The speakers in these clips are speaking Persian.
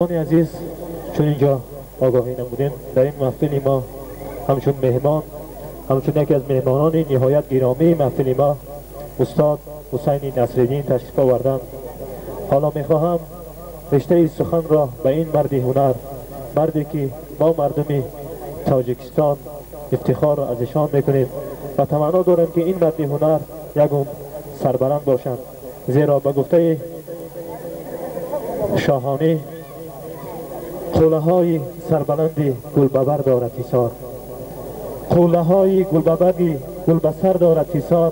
عزیز چون اینجا آگاهی نمودیم در این محفل ما همچون مهمان همچون یکی از مهمانان نهایت گرامی محفل ما استاد حسین نصرالدین تشریف آوردند. حالا میخواهم رشته سخن را به این مرد هنر، مردی که ما مردم تاجیکستان افتخار را ازشان میکنیم و تمنا دارم که این مرد هنر یکم سربلند باشند، زیرا به گفته شاهانی قوله های سربلندی گلببر دارد حصار، قوله های گلببری گلبسر دارد حصار،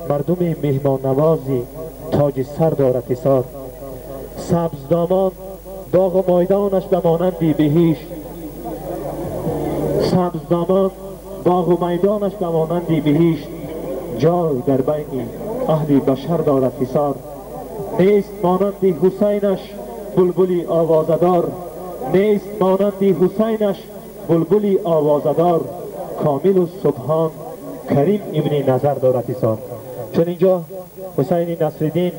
مردم مهمان نوازی تاج سر دارد حصار. سبز دامان باغ و میدانش بمانندی بهشت، سبز دامان باغ و میدانش بمانندی بهشت، جای در بین اهل بشر دارد حصار. نیست مانندی حسینش بلبلی آوازدار، نیست مانندی حسینش بلبلی آوازدار، کامل و سبحان کریم ابن نظر دارد حصار. چون اینجا حسین نصرالدین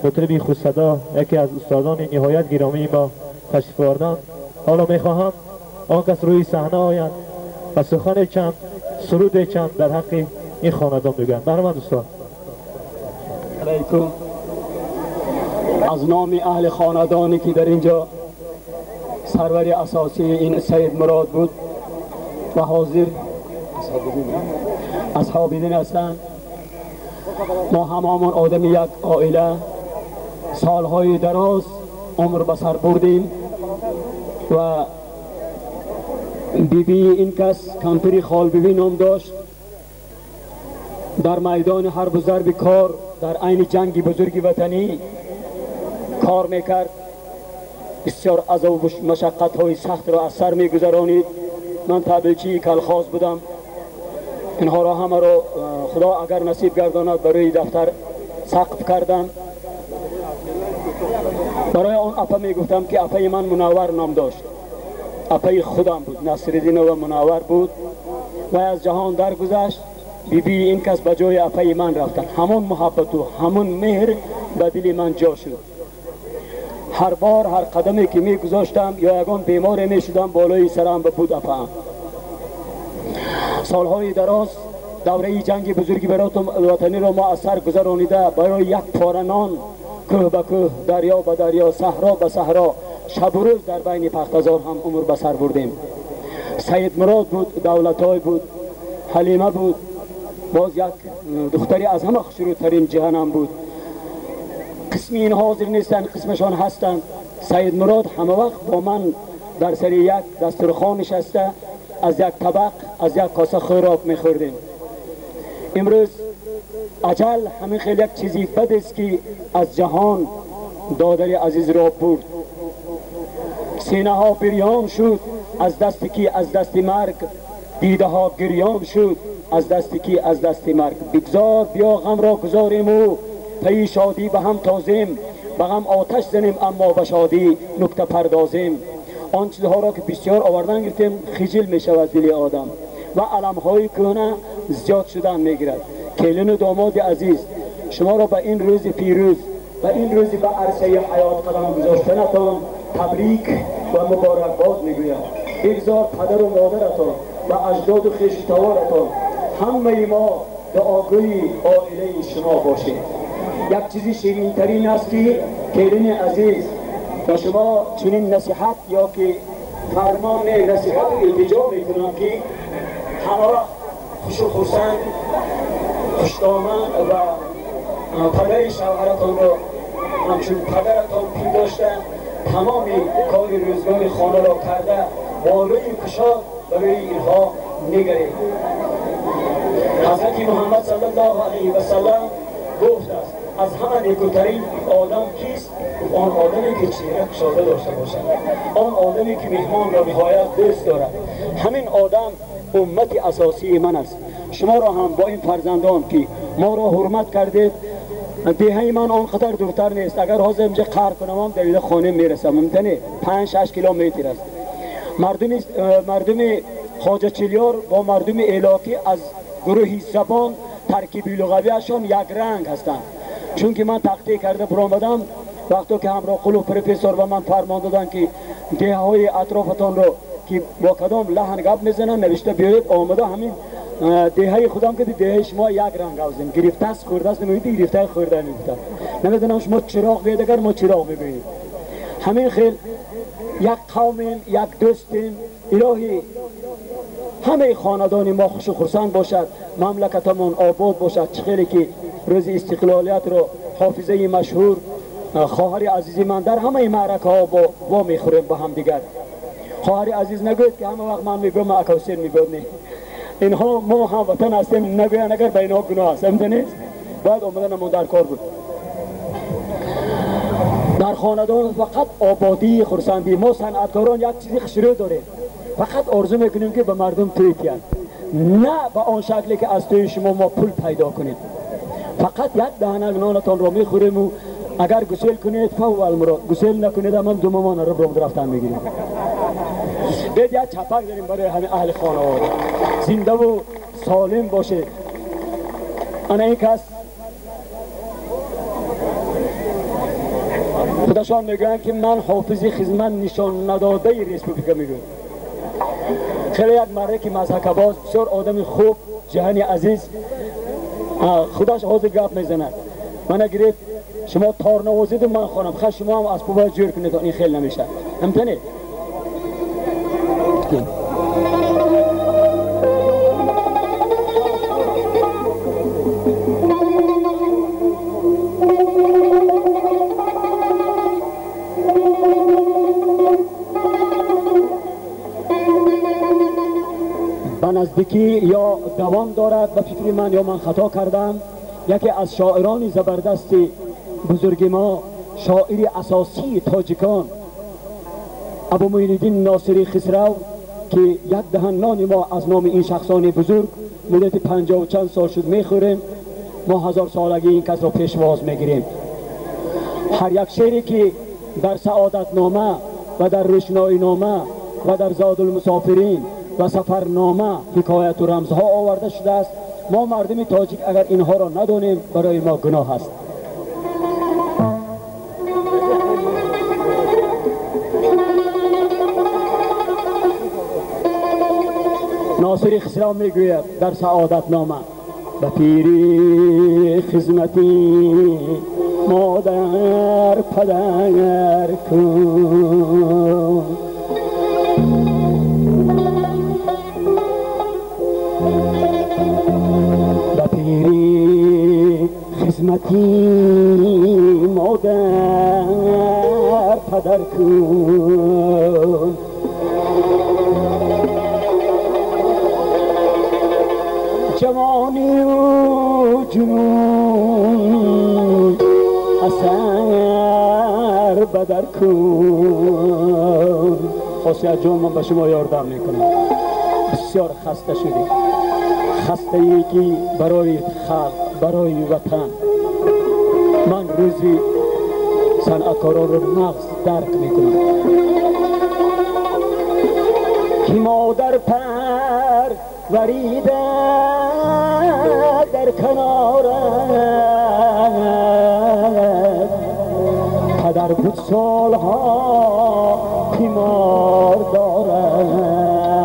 مطرب خوشصدا یکی از استادان نهایت گرامی ما تشریف آوردند. حالا میخواهم آن کس روی صحنه آیند و سخن چند سرود چند در حق این خاندان بگویند. مرحبا استاد. علیکم. از نام اهل خاندانی که در اینجا سرور اساسی این سید مراد بود و حاضر اصحابیدین هستند، ما هممون آدم یک عائله سالهای دراز عمر به سر بردیم و بیبی این کس کمپری خال بیبی نام داشت. در میدان حرب و ضرب کار در عین جنگ بزرگ وطنی کار میکرد، بسیار عذاب و مشقت های سخت را از سر میگذرانید. من تبلیغچی کلخاز بودم، اینها را همه را خدا اگر نصیب گرداند برای دفتر سقف کردم. برای آن اپا میگفتم که اپای من منور نام داشت، اپای خودم بود، نصرالدین و منور بود و از جهان درگذشت. بیبی این کس به جای اپای من رفتن، همون محبت و همون مهر به دل من جا شد. هر بار هر قدمی که می گذاشتم یا یگان بیمار می شدم بالای سرم بود اپا. سالهای دراز دوره جنگ بزرگی برای وطنی را ما از سر گذرانیده برای یک پاره نان کوه به کوه، دریا به دریا، صحرا به صحرا، شب و روز در بین پختزار هم عمر به سر بردیم. سید مراد بود، دولتای بود، حلیمه بود، باز یک دختری از همه خوشروترین جهنم بود. قسمی این حاضر نیستن، قسمشان هستند. سید مراد همه وقت با من در سر یک دسترخوان نشسته از یک طبق از یک کاسه خوراک میخوردیم. امروز اجل همین خیلی یک چیزی بد است که از جهان دادر عزیز را برد. سینه ها بریان شد از دستی که از دست مرگ، دیده ها گریان شد از دستی که از دست مرگ. بگذار بیا غم را گذاریم و پی شادی به هم تازیم، به غم آتش زنیم اما به شادی نکته پردازیم. آن چیزها را که بسیار آوردن گرفتیم خجل می شود دل آدم و علم های کهنه زیاد شدن می گیرد. کلین و داماد عزیز، شما را به این روز پیروز و این روزی به عرصه حیات قدم گذاشتنتان تبریک و مبارکباد می گویم. بگذار پدر و مادرتان و اجداد و خویشتوارتان همه ما دعاگوی عائله شما باشید. یک چیزی شیرین ترین است که کلین عزیز و شما چنین نصیحت یا که فرمان نصیحت التجا میکنم که همه خوش و خرسند خوشدامن و پدر شوهرتان را همچون پدرتان پی داشته تمام کار روزگار خانه را کرده بالوی کشاد برای اینها نگرید. حضرت محمد صلی الله علیه و سلم گفت است از همه نیکوترین آدم کیست؟ آن آدمی که چهره کشاده داشته باشد، آن آدمی که مهمان را نهایت دوست دارد. همین آدم امت اساسی من است. شما را هم با این فرزندان که ما را حرمت کردید، دهه من آنقدر دورتر نیست. اگر حاضر اینجا قهر کنم هم دویده خانه میرسم، ممکنه 5-6 کیلومتر است. مردم خواجه چلیار با مردم ایلاکی از گروه زبان ترکیب لغویشان یک رنگ هستند. چون که من تحقیق کرده برآمدم وقتی که همراه قلو پروفسور به من فرمان دادن که دیه های اطرافتان رو که با کدام لحن گپ میزنن نوشته بیارید، آمده همین دیه خودم که دیه شما یک رنگ آوزیم، گرفته است خورده است نمیدید، گرفته خورده نمیدید. نمیدونم شما چراغ بید اگر ما چراغ ببینید. همین خیل یک قومیم، یک دوستیم. الهی همه خاندان ما خوش و خرسند باشد، مملکتمون آباد باشد. چه خیلی که روز استقلالیت رو حافظه مشهور خواهر عزیزی من در همه معرکه ها با میخوریم با هم دیگر. خواهر عزیز نگوید که همه وقت من میگم اکاسیر میگم نه، اینها ما هم وطن هستیم نگوین اگر به اینها گناه هست نیست. باید آمدن ما در کار بود. در خاندان فقط آبادی خرسندی. ما صنعتکاران یک چیزی خشره داریم، فقط آرزو میکنیم که به مردم توی کن، نه به آن شکلی که از توی شما ما پول پیدا کنیم. فقط یک دهنک نانتان را میخوریم و اگر گسیل کنید فو المراد، گسیل نکنید هم دو مامان رو برام رفتن میگیریم. بید یک چپک داریم برای همه اهل خانواده زنده و سالم باشه. انا این کس خودشان میگوین که من حافظ خدمت نشان نداده ریسپوبلیکا میگویم. خیلی یک مرد که مضحکه باز، بسیار آدم خوب، جهانی عزیز، خودش حاضر گپ میزند. من گرفت شما تار نوازید و من خانم خواهد شما هم اسباب باید جور کنید، این خیلی نمیشه. همتنه به نزدیکی یا دوام دارد به فکر من، یا من خطا کردم. یکی از شاعران زبردست بزرگ ما، شاعر اساسی تاجیکان، ابو معین الدین ناصری خسرو، که یک دهن نان ما از نام این شخصان بزرگ مدت 50 و چند سال شد میخوریم. ما 1000 سالگی این کس را پیشواز میگیریم. هر یک شعری که در سعادت نامه و در روشنایی نامه و در زاد المسافرین و سفرنامه حکایت و رمزها آورده شده است. ما مردم تاجیک اگر اینها را ندانیم برای ما گناه است. ناصری خسرو میگوید در سعادت نامه: به پیری خدمتی مادر پدر کن، به پیری خدمتی مادر پدر کن. جوانی و جنون اثر بدر کن. خاصیت جان من به شما یاردم میکنم. بسیار خسته شدی، خسته ای که برای خلق، برای وطن. من روزی صنعتکاران رو نقص درک میکنم که مادر پر وریده در کنارت، پدر بود سالها تیمار دارد،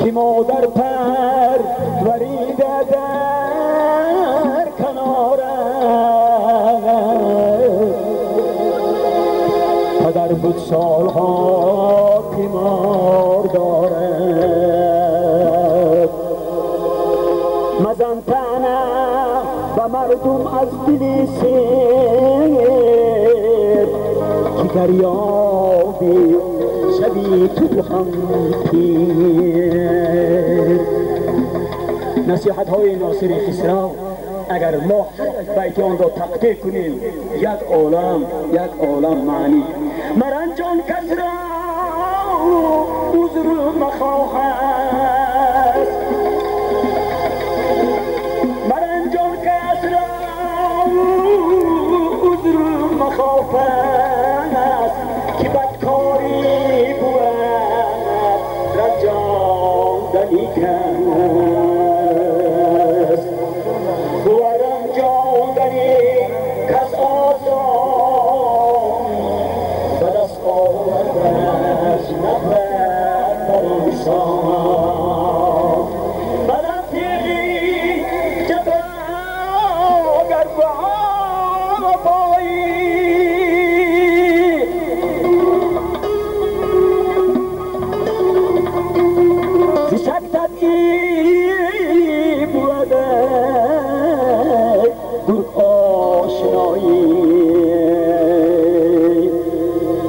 که مادر پر وریده در کنارت، پدر بود سالها تیمار دارد. مزن تنه و مردم از دلی سیر که دریابی شبی تو هم پیر. نصیحت های ناصری خسرو اگر ما بیت آن را تقدیر کنیم یک عالم معنی. مرنجان کس را عذر مخواه است، مرنجان کس را عذر مخواه است که بدکاری بود رنجاندنی کس، بود رنجاندنی کس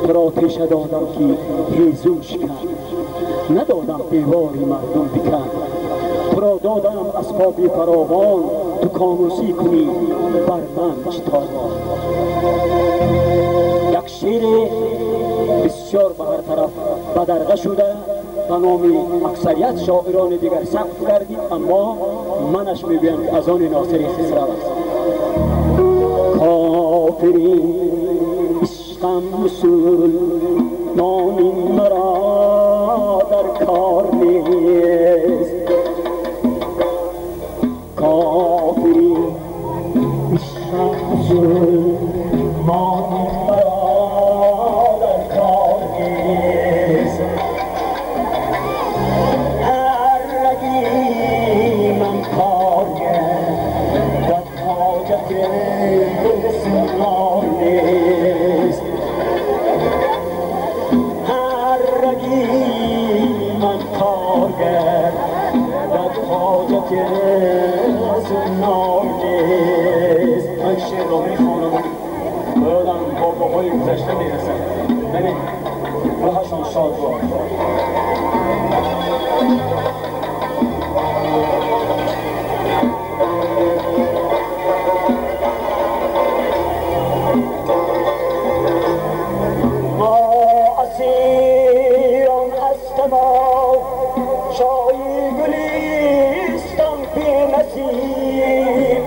تو را پیشه دادم که هیزم شکن، ندادم دیواری مردم بکن. تو را دادم اسباب فراوان، تو کاموسی کنی بر من چه تاوان. یک شعر بسیار به هر طرف بدرقه شده به نام اکثریت شاعران دیگر ثبت کردیم، اما منش میگویم که از آن ناصری خسرو است. کافری عشقم مسلمانی مرا در کار نیست. کافری عشقم مسلمانی مرا در کار نیست. هر رگی من کار کرد حاجت سنار نیست. هر رگی من کار کرد حاجت سنار نیست. من شعر را میخوانم برادم با بابای گذشته میرسم. ببین روحشان شاد باد. ما اسیران هستم و شایی گلیستان بی نصیب.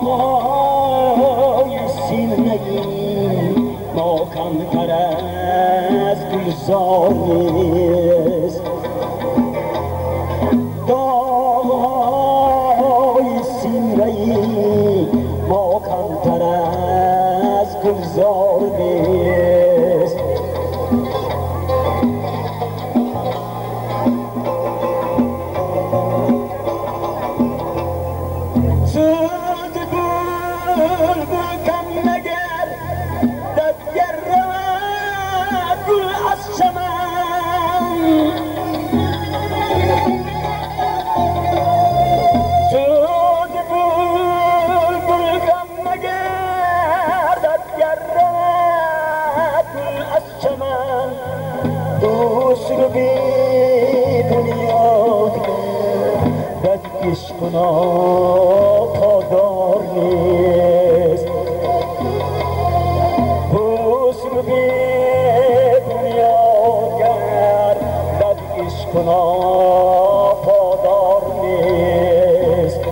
داغای سینه ما کمتر از گلزار نیست. داغای سینه ما کمتر از گلزار نیست. زود بلبل کم نگر دگر گل از چمن. زود بلبل کم نگر دگر گل از چمن. دوست رو بی دنیا بد عشقنا پادار نیست. حسن بی دنیا گر بد عشقنا پادار نیست.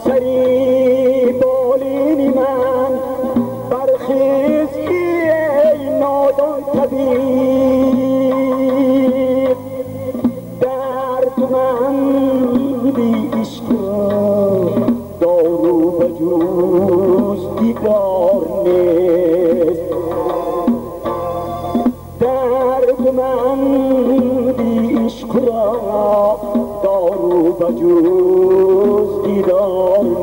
سری بالینی من برخیز ای نادان طبیب. درد من بی عشق دارو بجوز دیدار نیست. درد من بی عشق دارو بجوز دیدار نیست.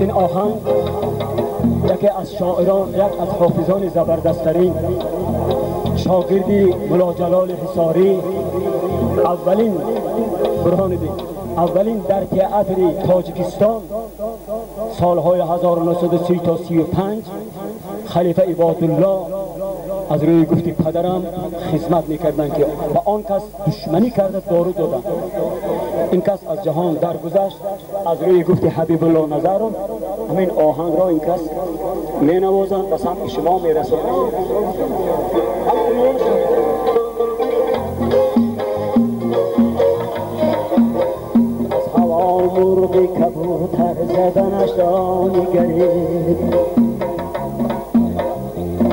این آهنگ یکی از شاعران، یک از حافظان زبردست‌ترین شاگردی ملا جلال حصاری، اولین در تئاتر تاجیکستان سالهای 1930 تا 35 خلیفه عبادالله از روی گفت پدرم خدمت میکردند که با آن کس دشمنی کرده دارو دادند. این کس از جهان درگذشت از روی گفت حبیب الله نظرم. همین آهنگ را این کس می نوازند و سمت شما می رسند. از هوا مرغ کبوتر زدنش را نگرید،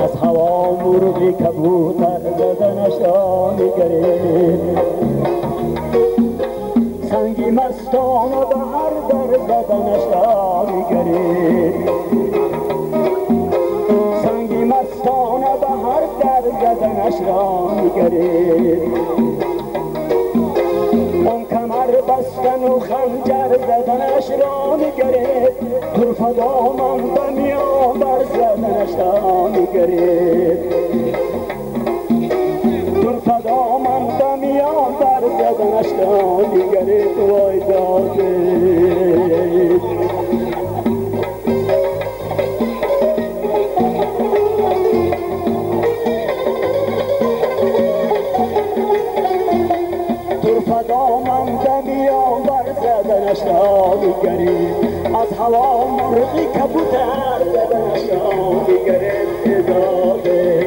از هوا مرغ کبوتر زدنش را نگرید، سنگی مستانه به هر در زدنش را نگرید، سنگی مستانه به هر در زدنش را نگرید، اون کمر بستن و خنجر زدنش را نگرید، طرف دامن به میان بر زدنش را نگرید، طرف دامن به میان بر زدنش را نگرید. وای داده طرف دامن به میان بر زدنش را نگرید، از هوا مرغی کبوتر زدنش را نگرید. داده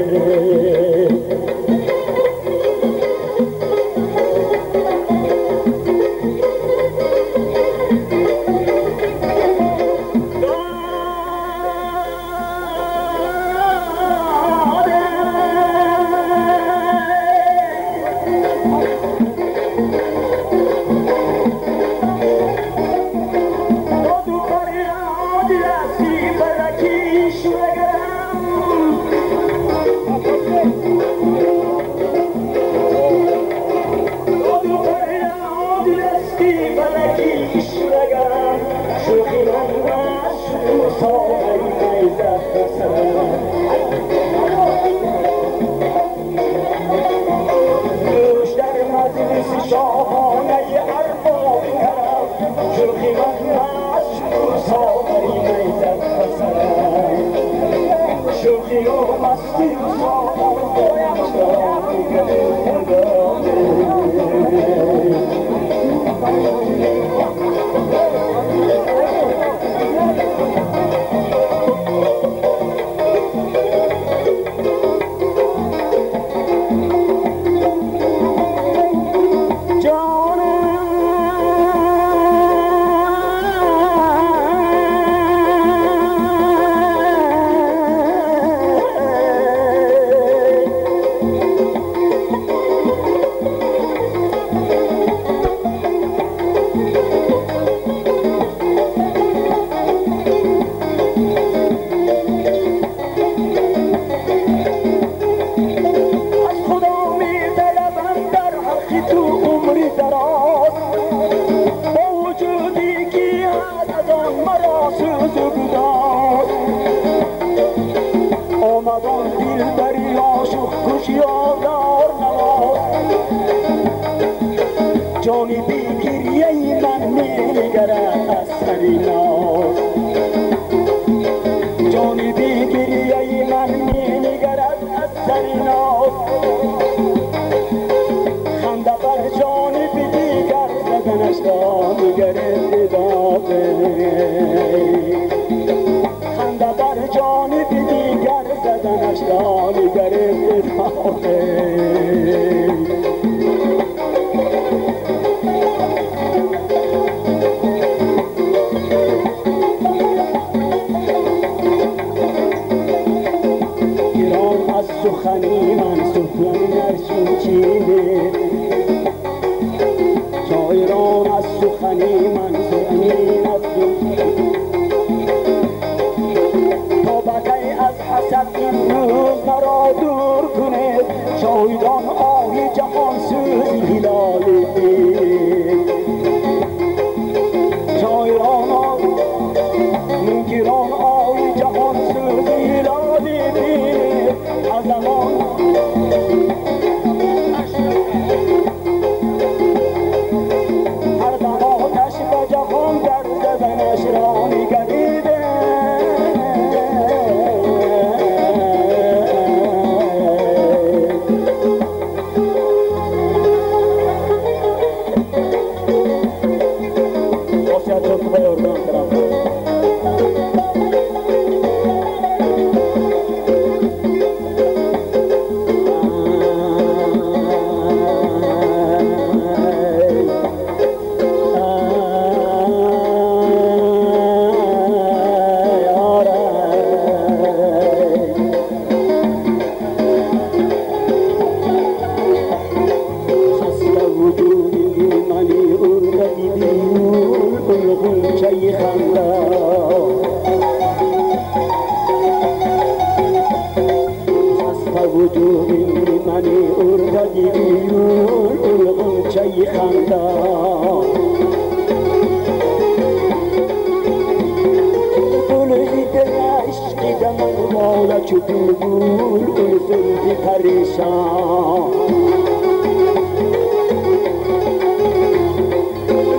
چو بلبل زلف پریشان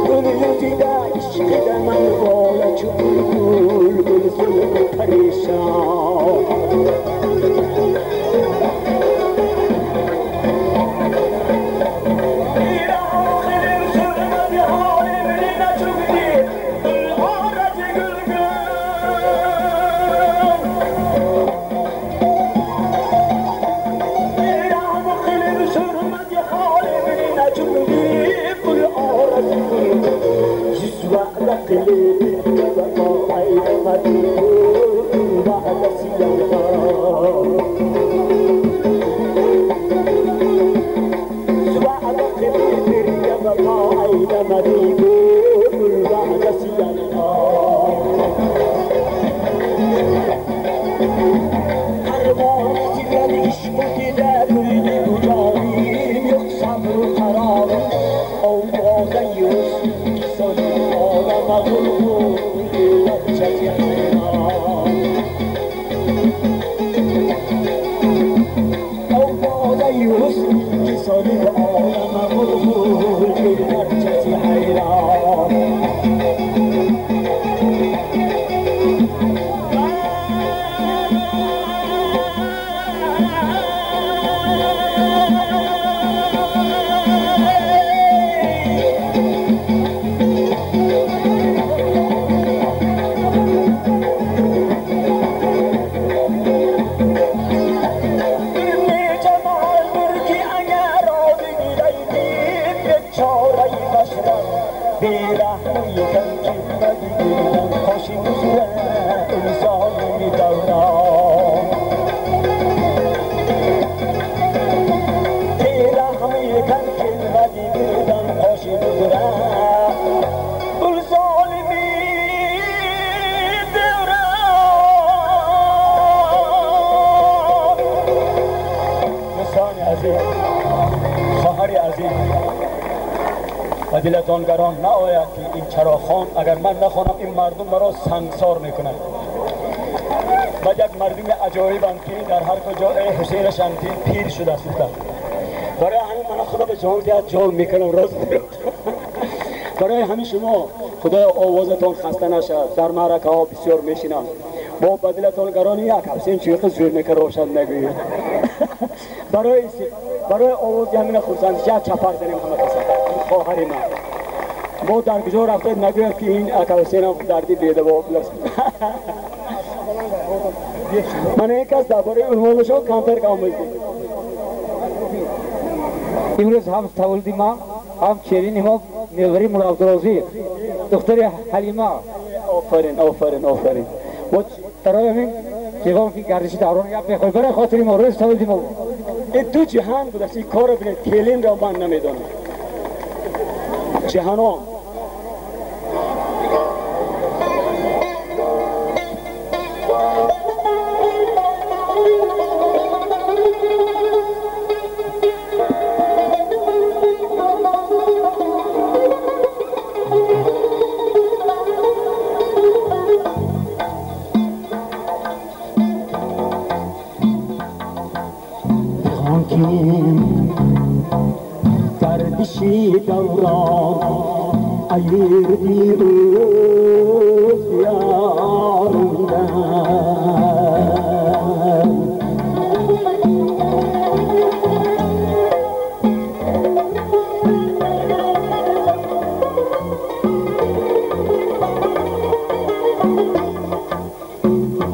دنیا دیده عشق در من بالا چو بلبل زلف پریشان و دلتانگران نآید که این چراخان اگر من نخوانم این مردم مرا سنگسار میکنند و یک مردم عجایبم که در هر کجا حسین شمتین پیر شده است برای همین من خدا به جان دیت جان میکنم راست برای همین شما خدا آوازتان خسته نشد در معرکه ها بسیار میشینم با بدلتانگران یک حسین چیخ زور میکن روشن نگوید برای آواز همین خورسند یک چپر زنیم همه کسا خواهری من با در کجا رفته نگوید که این اکا حسین هم دردی بیده با من یک کس درباره عنوانشو کمتر کام بزدیم امروز هم تولدی ما هم چرین ما میوری مولا عبدالعزیز دختر حلیمه آفرین و ترای همین جوان که گردشی دارون یا بخوای برای خاطری ما روز تولدی ما این دو جهان بود این کار بینه تیلین را من نمیدونم جهانا دردشی دوران ایردی روز یاروندن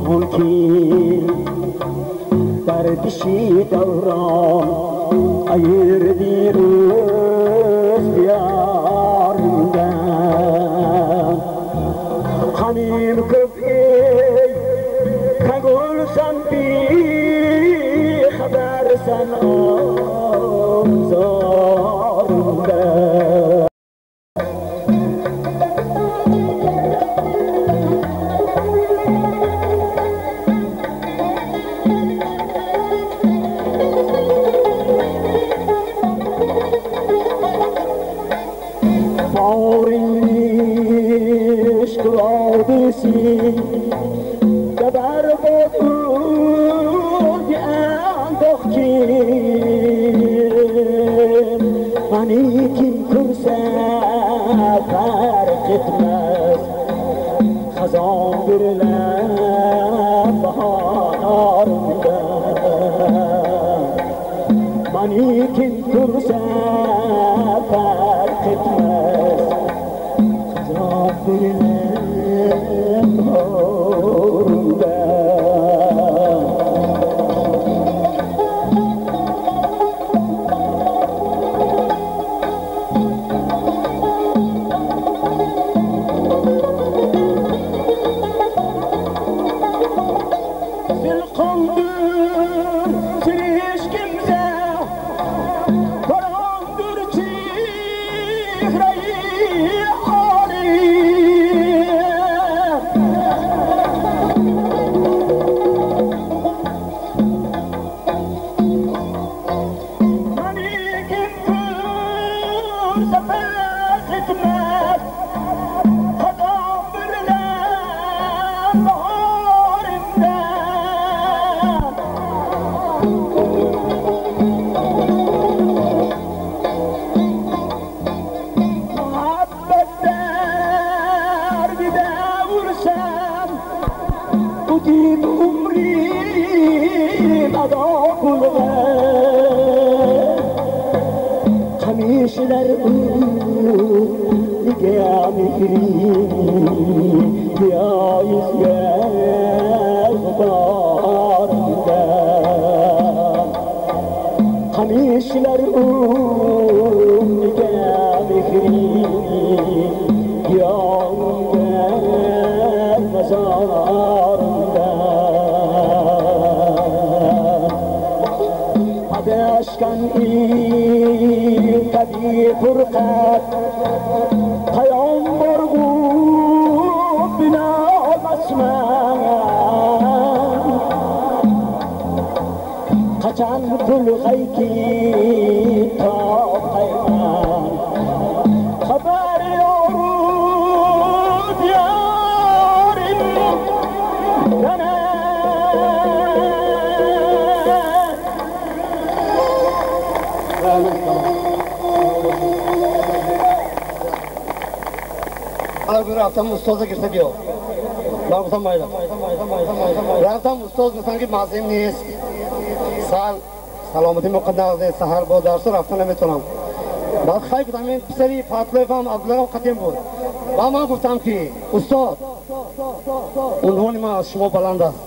ممکن دردشی دوران ایردی روز بیاردن همین کفی کگل سن بی خبر سن آزاردن عشق را بسی که بر بود منی کین کرسه فرقت مز خزان برلم بهار منی کین کرسه فرقت مز خزان برلم بهار Kamışlar nigamikri ya isgah barda Kamışlar nigamikri ya mazarda Aşkan kadi furqat Qayam borgu bina basman Qaçan kul xayki ta qayman Xabar yorud yarim yana Abi raftam ustoza girse diyor. Ben utanmayla. Raftam ustoz sanki mazim نیست. سلامتی مقدس سحر با درس رفتن نمیتونم. بعد خیلی بودم این پسری فاطمه فهم عبدالله قدیم بود. و من گفتم که استاد عنوان من از شما بلند است.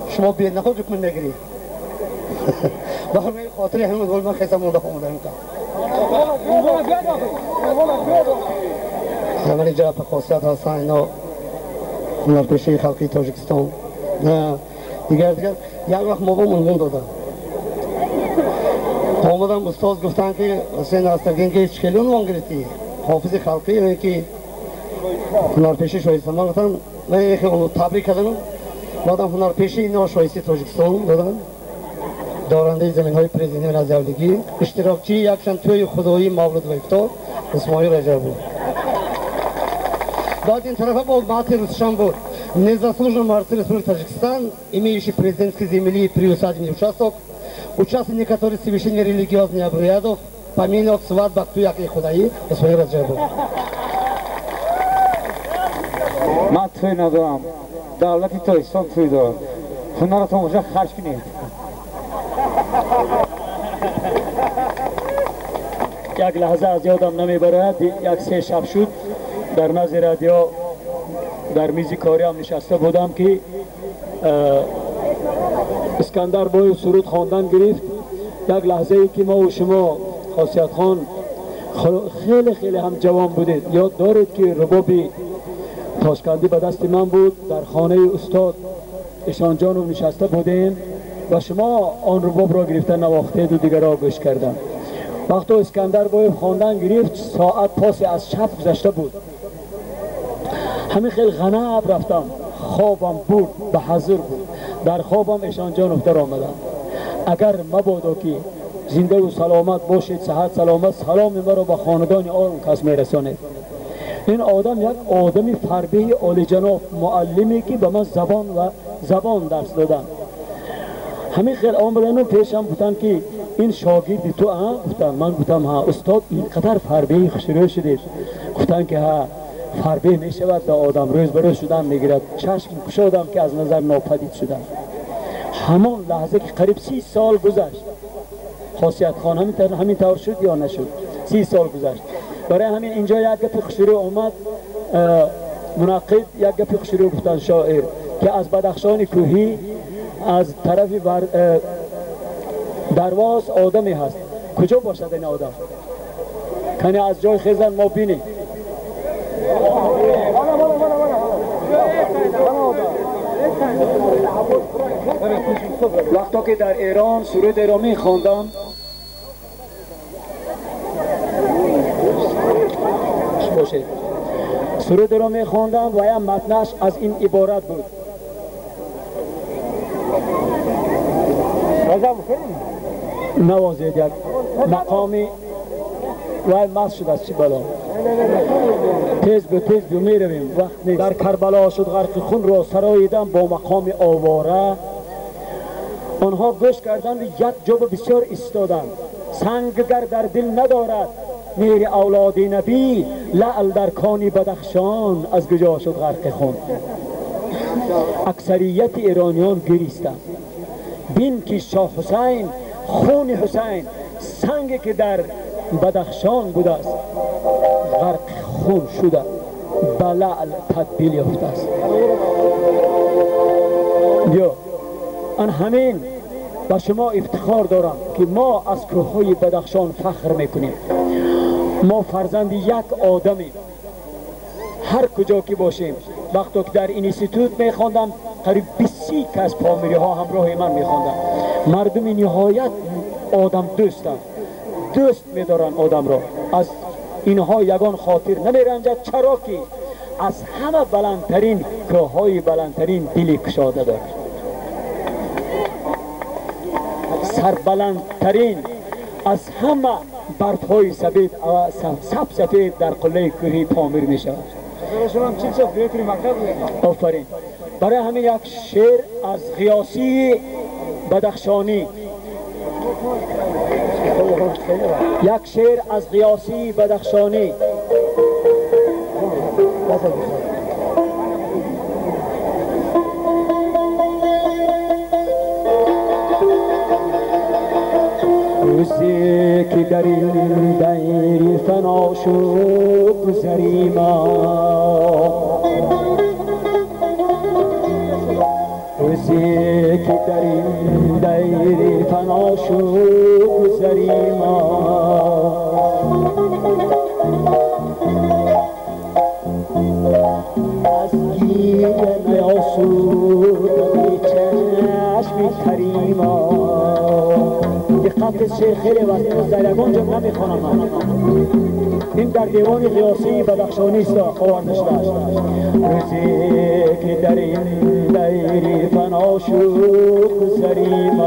شما بیاد نخود رکن نگیری. به همین خاطر همین گل من خیلی مونده خواندم که. همین جا به خاصیت هستن اینا هنرپیشه خلقی تاجیکستان دیگر یک وقت ما با عنوان دادن آمدم استاد گفتن که حسین استرگین که چکلی عنوان گرفتی حافظ خلقی یعنی که هنرپیشه شایسته من گفتم من یکی اونو تبریک کردم بعدم هنرپیشه اینا شایسته تاجیکستان دادن دارنده زمین های پرزیدنت رضاوردگی اشتراکچی یکشن توی خدایی مولود و افتار اسماعیل رجب بود بعد این طرف با Мати Русшан был незаслуженный маршал Республики Таджикистан, имеющий президентской земли приусадебный участок, участник некоторых совершений религиозных обрядов, поминок, свадьбах, туях и худаи, Исмаил Раджабов. من توی ندارم دولتی تاجیکستان توی دارم هنر تو اونجا خرج کنید یک لحظه از یادم نمیبرد یک سه شب شد در نزد رادیو در میز کاری هم نشسته بودم که اسکندر بای سرود خواندن گرفت یک لحظه ای که ما و شما خاصیت خان خیلی هم جوان بودید یاد دارید که رباب تاشکندی به دست من بود در خانه استاد اشان جان نشسته بودیم و شما آن رباب را گرفته نواختید و دیگر را گوش کردن وقتی اسکندر بای خواندن گرفت ساعت پاس از شب گذشته بود همین خیلی غنب رفتم خوابم بود به حضور بود در خوابم اشان جان افتر آمدم اگر مبادا که زنده و سلامت باشید صحت سلامت سلام مرا به خاندان آن کس میرسانید این آدم یک آدمی فربه عالی جناب معلمی که به من زبان درس دادن همین خیلی آمدن پیشم بودن که این شاگردی تو گفتن. من گفتم ها استاد اینقدر فربه خسرو شدید. گفتن که ها فربه می شود به آدم روز به روز شدن میگیرد. چشم گشودم که از نظر ناپدید شدم. همون لحظه که قریب 30 سال گذشت، خاصیت خان همین طور شد یا نشد، 30 سال گذشت. برای همین اینجا یک گپ خسرو اومد، منعقد یک گپ خسرو گفتن شاعر که از بدخشان کوهی از طرف درواز آدمی هست. کجا باشد این آدم؟ کنی از جای خیزن ما بینیم. وقتا که در ایران سرود را می خواندم، سرود را می خواندم و یا متنش از این عبارت بود: نوازید یک مقامی وای مست شد از چی بلا تیز به تیز می رویم وقت نیست. در کربلا شد غرق خون را سراییدم با مقام آواره. آنها گوش کردند یک جا بسیار ایستادند. سنگ گر در دل ندارد میر اولاد نبی، لعل در کانی بدخشان از کجا شد غرق خون. اکثریت ایرانیان گریستند. بین که شاه حسین خون حسین سنگ که در بدخشان بوده است غرق خون شده به لعل تبدیل یافته است. بیا ان همین با شما افتخار دارم که ما از کوههای بدخشان فخر میکنیم. ما فرزند یک آدمیم. هر کجا که باشیم. وقتی که در اینستیتوت میخواندم قریب 20 کس پامیری ها همراه من میخواندم. مردم نهایت آدم دوستند، دوست میدارن آدم را. از اینها یگان خاطر نمیرنجد، چرا که از همه بلندترین کوههای بلندترین دلی کشاده دارد. سربلندترین از همه برفهای سفید سفید در قله کوهی پامیر می شود. آفرین. برای همین یک شعر از غیاثی بدخشانی، یک شعر از غیاثی بدخشانی. روزی که در این دیر فنا شد گذریم، روزی که در این دیر فنا شد گذریم، از گیر نیاسود بی چشم کریم. دقت شعر خیلی وقتی از در یگان جمله میخوانم من. این در دیوان غیاثی بدخشانی است آورده شده است. روزی که در این دیر فنا شد گذریم،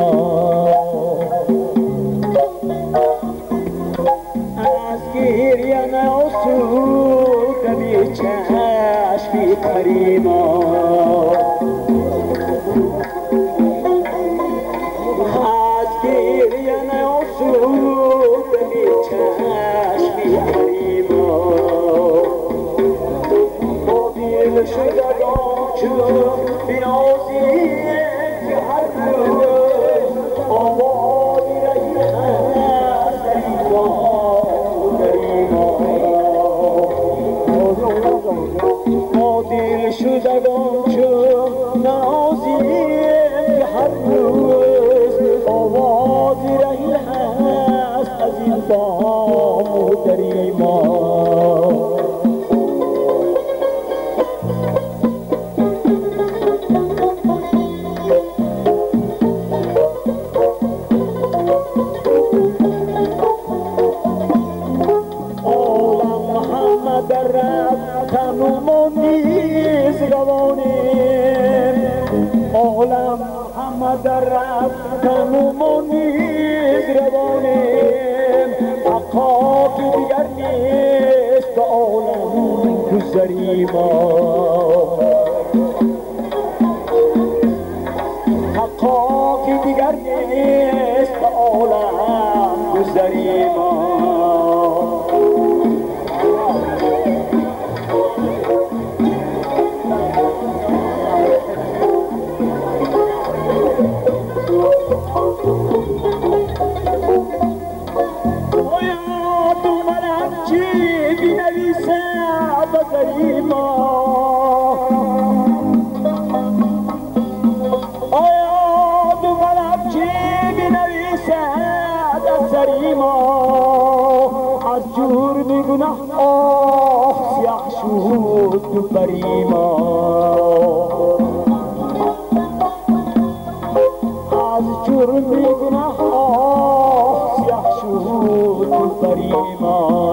از گریه نیاسود بی چشم کریم. حقا که دیگر دیگر نیست به عالم گذری ما از جرم گناه سیاه شد بری ما از جرم گناه سیاه شد بری ما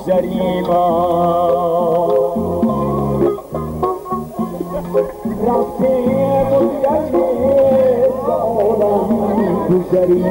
زریما رفته بودگشت عالم گذری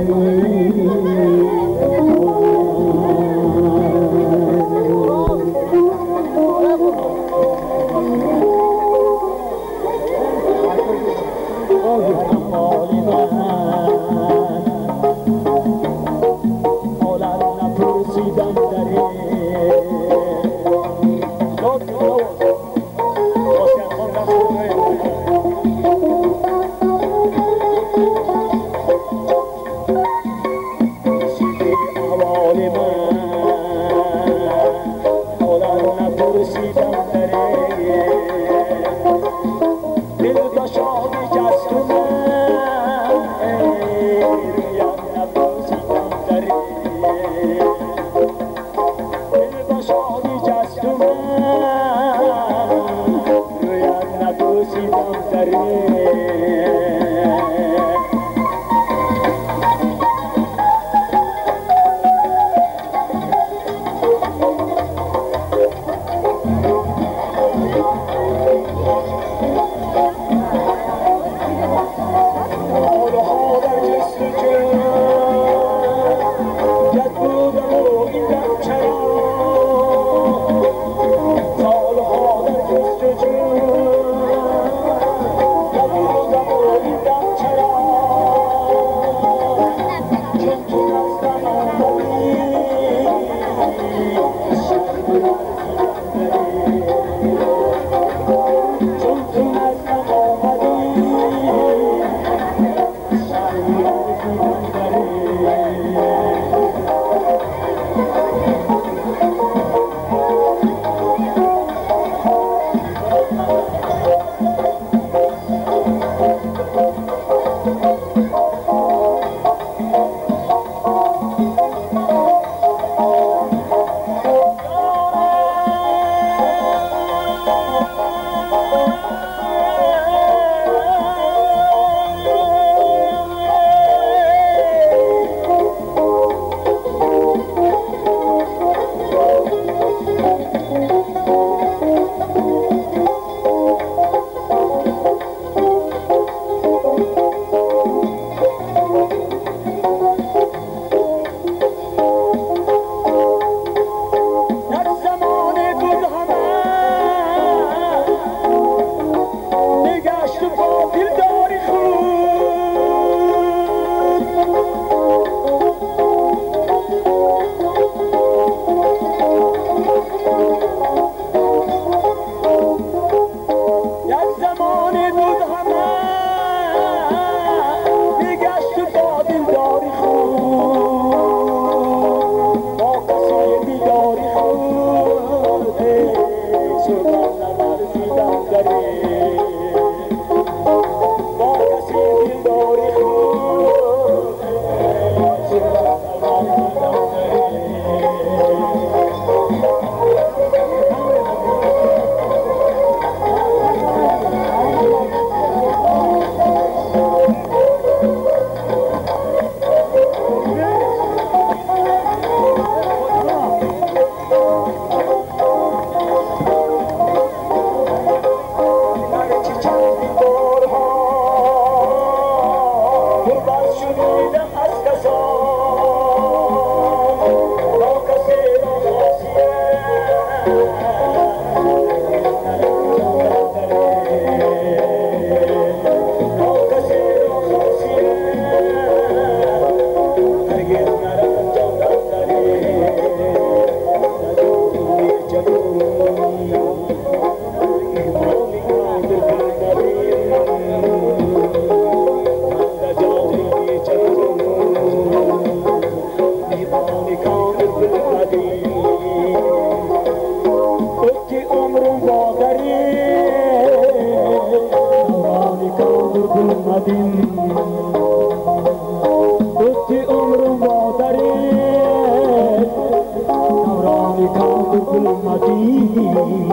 المدين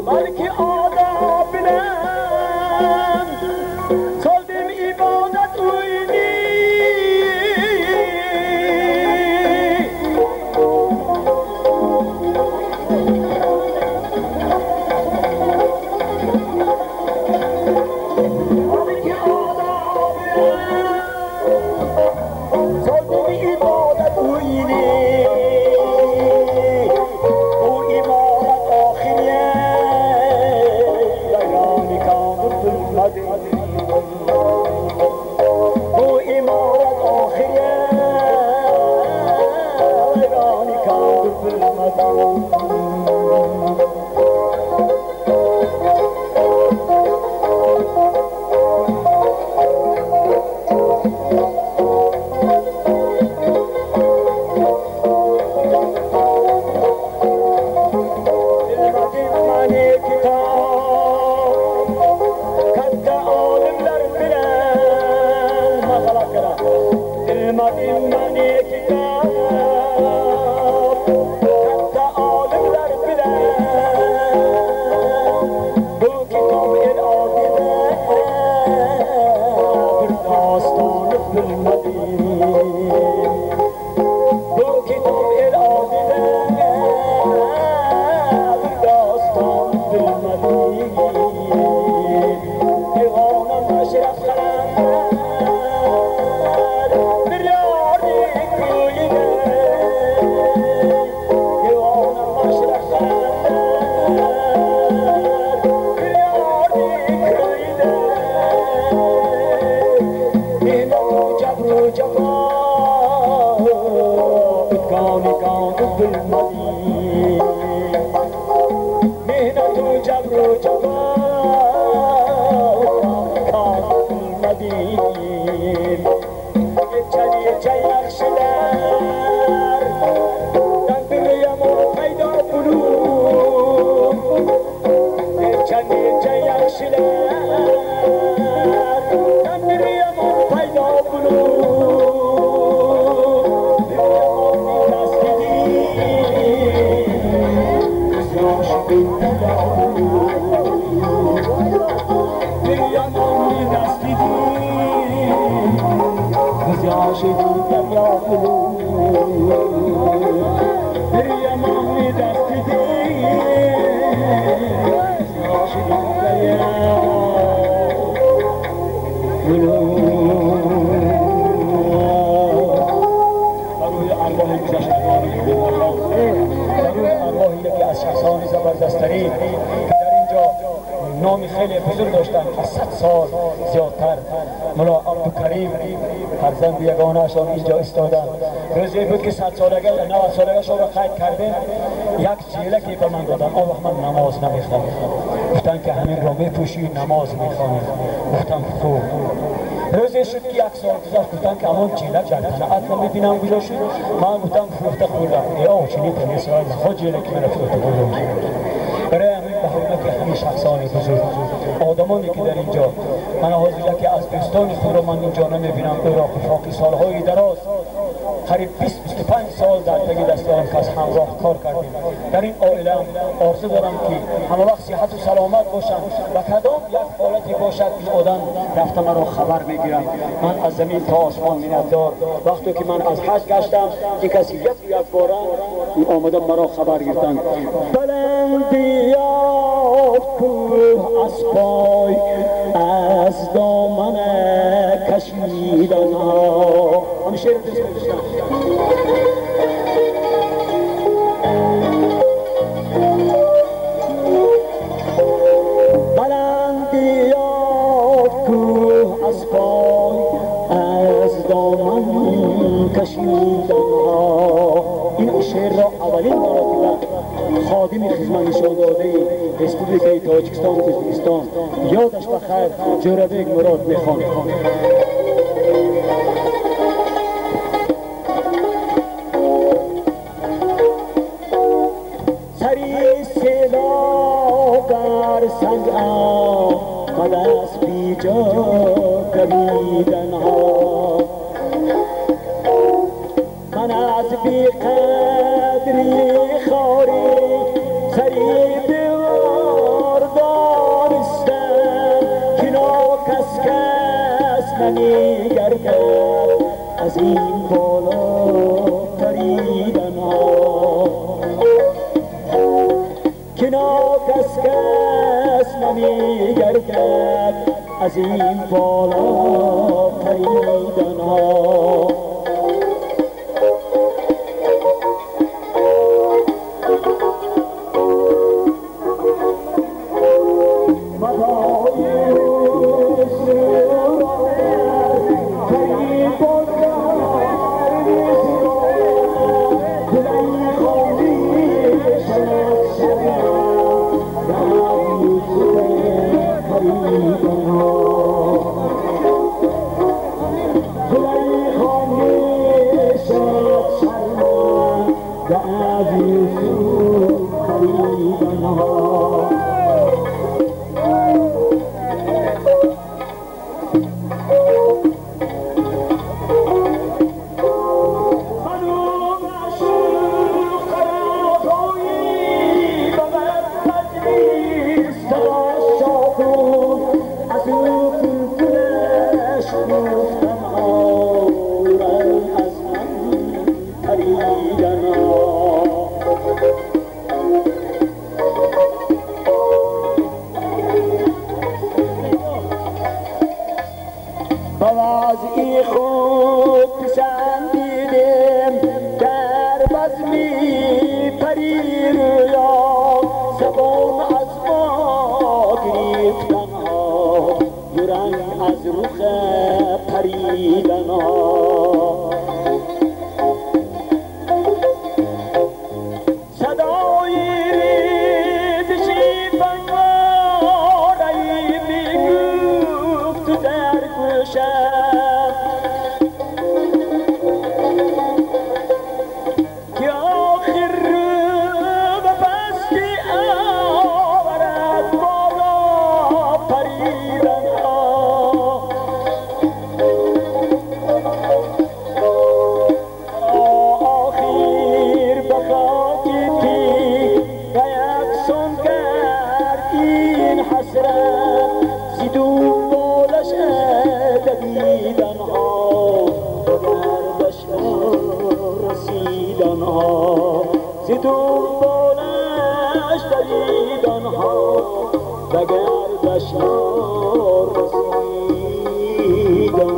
بلکه آداب بلند سالدم عبادت اوینی بلکه آداب بلند سالدم عبادت اوینی نامی خیلی بزرگ داشتن که 100 سال زیادتر مولا عبدالکریم فرزند یگانه‌شان اینجا استادن. روزی بود که 100 سالگی 90 سالگیشون را قید کردیم، یک چیلکی به من دادن. آن وقت من نماز نمی‌خواندم، گفتن که همین را می‌پوشی نماز می‌خوانی. گفتم خوب. روزی شد که 1 سال گذشت، گفتن که همون چیلک در طلعت می‌بینم گذاشت شد. من گفتم فروخته خوردم. یا چنین تمیز را خود چیلکی من فروخته خوردم. برای همین به حرمت همین شخصانی بزرگ آدمانی که در اینجا، من حاضر که از دوستان خود را من اینجا نمیبینم، او را خاکی سالهای دراز قریب 20-25 سال در تگ دست آن کس همراه کار کردیم. در این عائله آرزو دارم که همه وقت صحت و سلامت باشم و کدام یک حالتی باشد که آدم رفته مرا خبر میگیرم. من از زمین تا آسمان منتدار، وقتی که من از حج گشتم این کسی یک باره آمده مرا خبر گرفتن. بلندی کوه از پای از دامن کشیدن ها. همین شعر دوست داشتم. بلندی کوه از پای از دامن کشیدن ها. این شعر را اولین مراتبه خادم خدمت نشان داده رسپوبلیک تاجیکستان و ازبکستان یادش بخیر جورابیک مراد میخواند. سری سیلاگر سنگ قد از بیجا کبیدن ها. من از بی قدری خاری سری دیوار دانستم که کس نمیگردد از این بالا پریدن ها که کس نمیگردد از این بالا پریدن ها بوازی خود پسندیدم در بزمی پری رویا زبان از ما گریفتن ها یرنگ از رخ پریدن ها صدای ریزشی بنگارهی میگفت در گوشم که آخر رو به بستی آورد بالا پریدن ها آخر به خاکی تیغ یکسان کرد این حسرت زیدون بالش دویدن ها به دردش رسیدن ها زیدون بالش دویدن ها به گردش رسیدن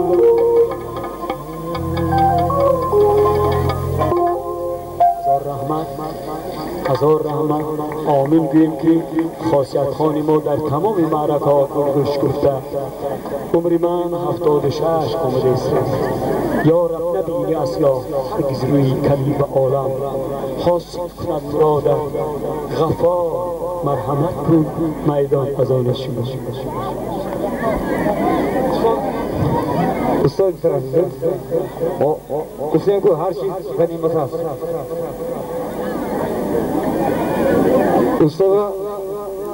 هزار رحمت آمین گویم که خاصیت خانی ما در تمام معرکات گوش گفته عمر من 76 آمده است یا رب نبینی اصلا هرگز روی کلیب عالم حاصل کند مرادت غفار مرحمت کن میدان از آن شما استاد عزیز حسین کو هر چیز غنیمت است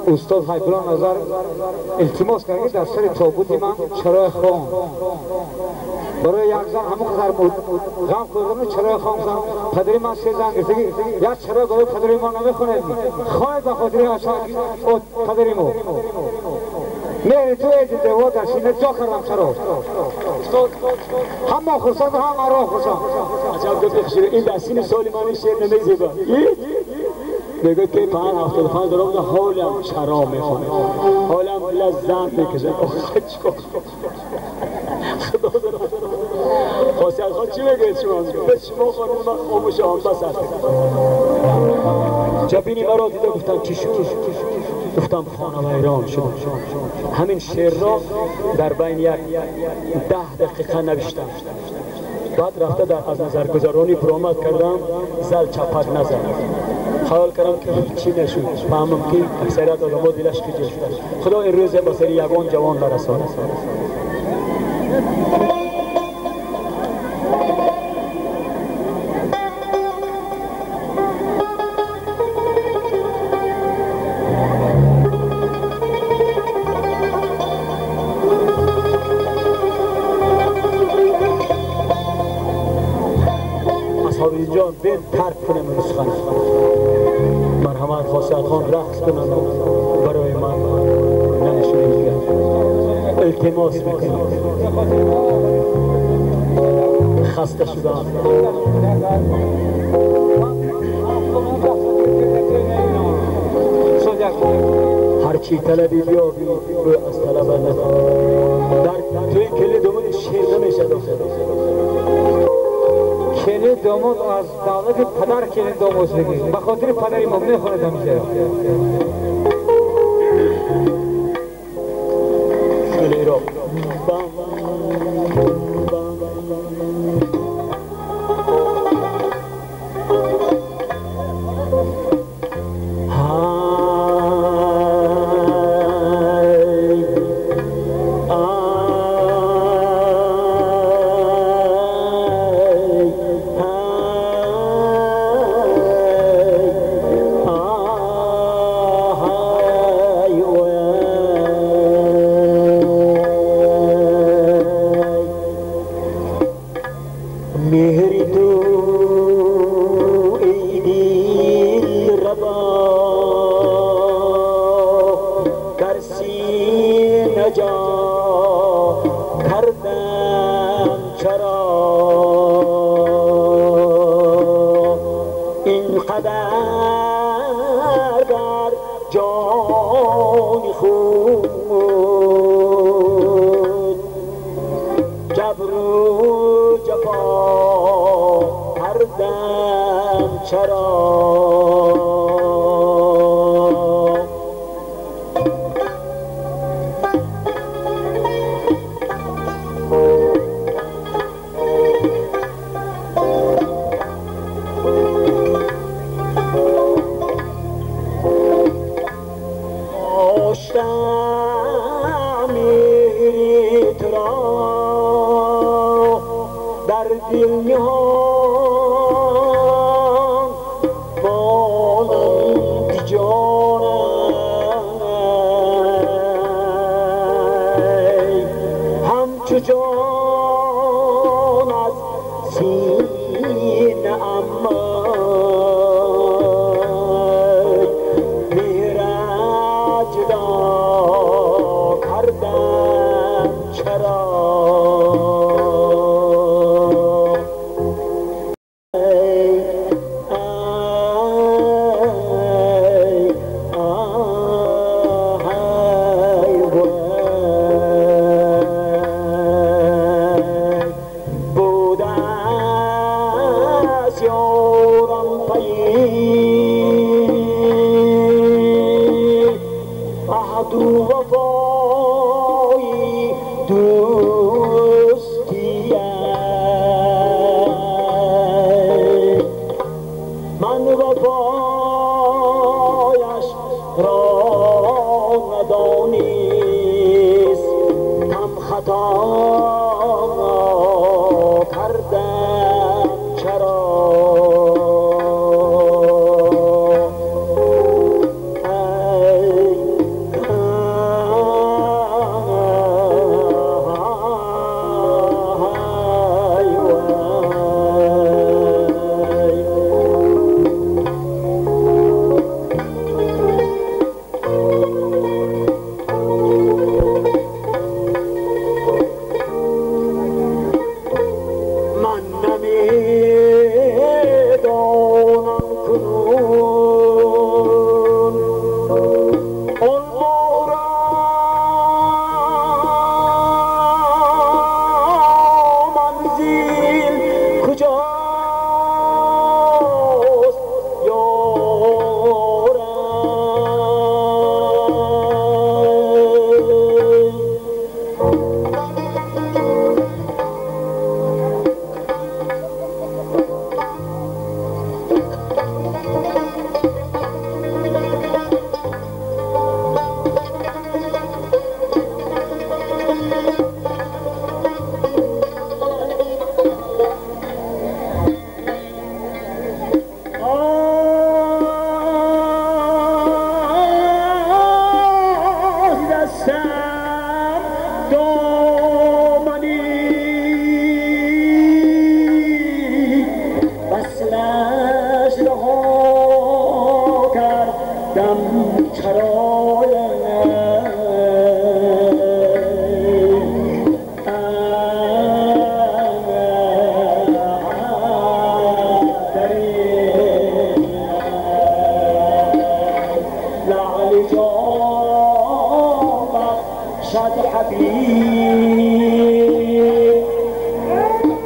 استاد حیبران نظر التماس کرده در سر تابوت من چرای خان برای یک زن همون قدر غم کردم چرای خان پدری من 3 زن گرفتگی یک چرای برای پدری ما نمیخوند خواهد به خاطر آشان پدری ما میری تو ایدی دیوا در سینه جا کردم چرا هم ما خرسان هم مرا خرسان عجب گفت خشیر این در سین سلیمانی شعر نمیزیبا میگه که 575 درام حالم چرا میخونه حالم لذت میکشه خدا دارم خاصیت خان چی میگه شما به شما خانم من خاموشم بس هست جبینی مرا دیده گفتم چی شد گفتم خانم ایران شد همین شعر را در بین 10 دقیقه نوشتم بعد رفته در از نظر گذرانی برآمد کردم زل چپک نزد خیال کردم که چی نشد فهمم که اکثریت آدم‌ها دلش که جفته خدا این روز با سری یگان جوان برساند خلیل جان بین ترک کنم این سخن مرحمت خاصیت خان رقص کنم برای من ننشونی دیگر التماس میکنم خسته شدم هرچی طلبی بیابی روی از طلب نکن در توی کلی دومون شیر نمیشه داخل کلی دومون از دولت پدر کلی دومون بگی بخاطر پدری مبنی خونه دمیزه کلی را دستم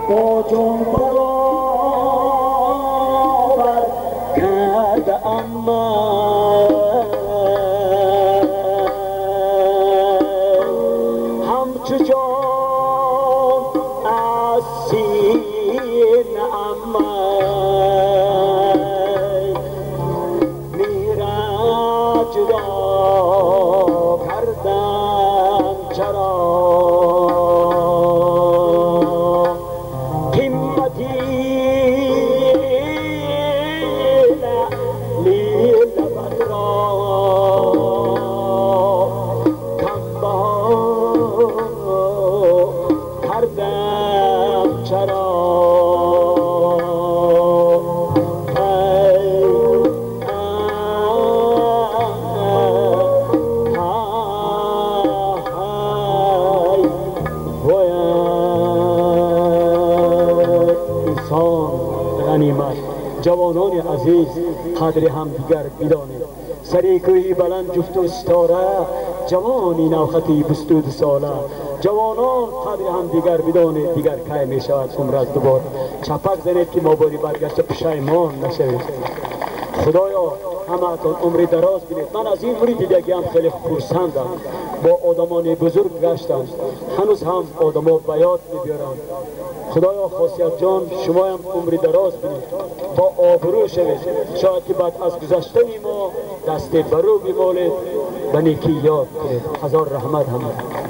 با جان برابر کرده اما همچو جان از سینه اما میرد جدا کردم چرا جوانان عزیز قدر هم دیگر بدانید سری کوهی بلند جفت و ستاره جوانی نوخطی 22 ساله جوانان قدر هم دیگر بدانید دیگر کی می شود عمر از دوباره چپک زنید که ما باری برگشت پشیمان نشوید خدایا همتون عمر دراز بینید من از این مورد دیگه هم خیلی خرسندم با آدمان بزرگ گشتم هنوز هم آدما به یاد میبیارم خدایا خاصیت جان شما هم عمر دراز بینید با آبرو شوید شاید که بعد از گذشته ما دست برو بمالید و نیکی یاد کنید هزار رحمت همه